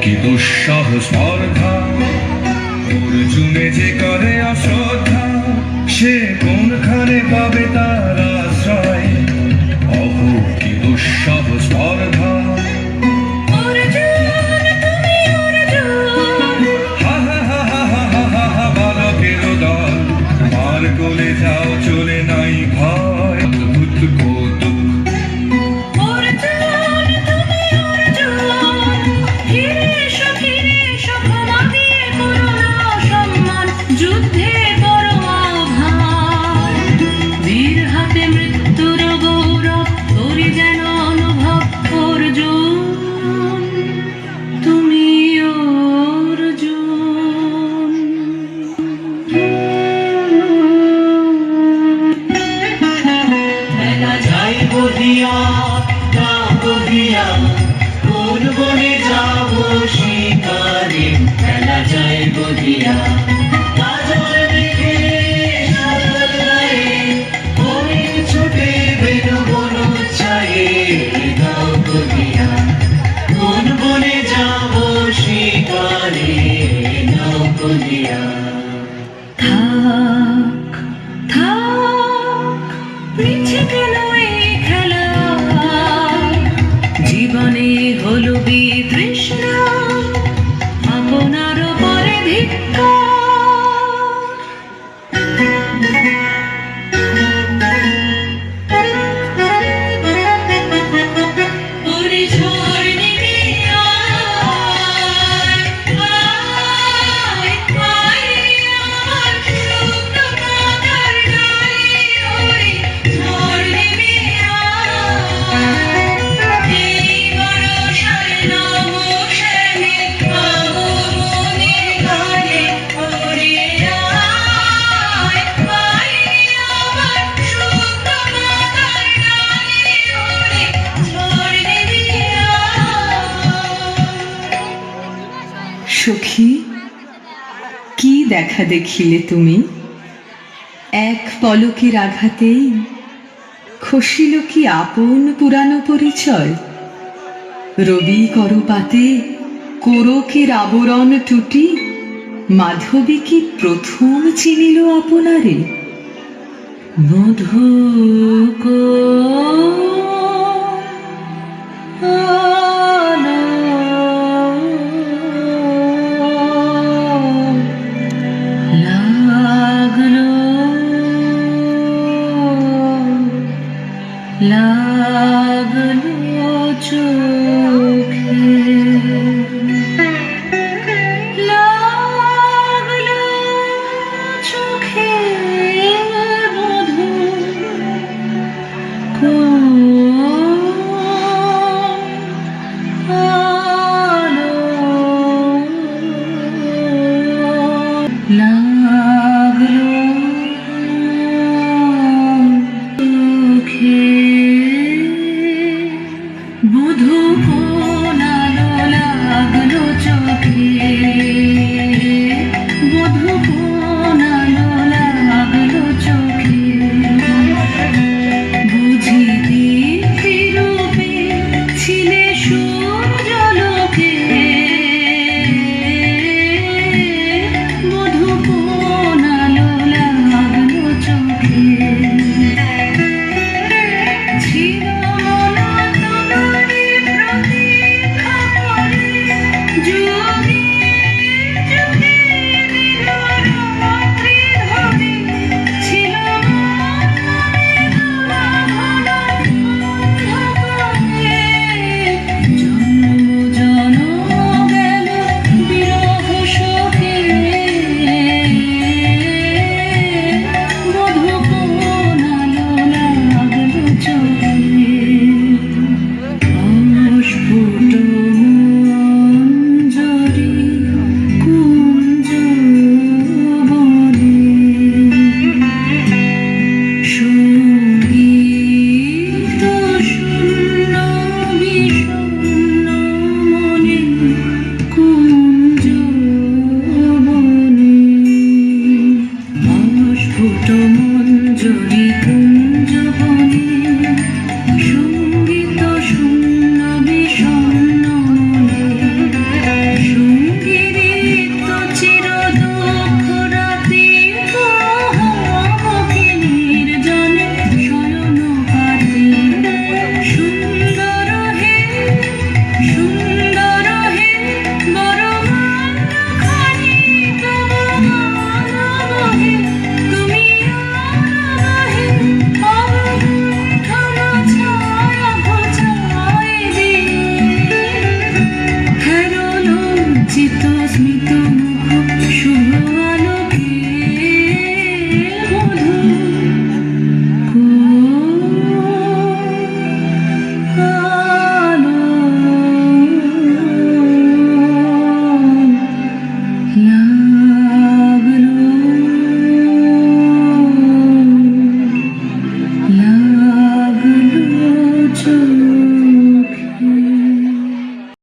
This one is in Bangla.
কি দুঃসহ স্পর্ধা, অর্জুনে যে করে অশ্রদ্ধা, সে কোনখানে পাবে তার আশ্রয়? অহ কি দুঃসহ স্পর্ধা। বালকের দল মার কোলে যাও, চলে নাই ভয়, অদ্ভুত কৌতুক। কোন বনে যাব শিকারে, খেলা যায় বধিয়া। কাজল দেখে সাগর গায়ে, হরিণ ছুটে বেনু বন ছায়ে, গাও বধিয়া। কোন বনে যাব শিকারে, গাও বধিয়া। থাক থাক মিছে কেন এই খেলা, জীবনে হলো বিতৃষ্ণা, আপনার পরে ধিক্কার। সখী, কি দেখা দেখিলে তুমি? এক পলকের আঘাতেই খসিল কি আপন পুরানো পরিচয়? রবি করপাতে কোরকের আবরণ টুটি, মাধবী কি প্রথম চিনিল আপনারে? মধুক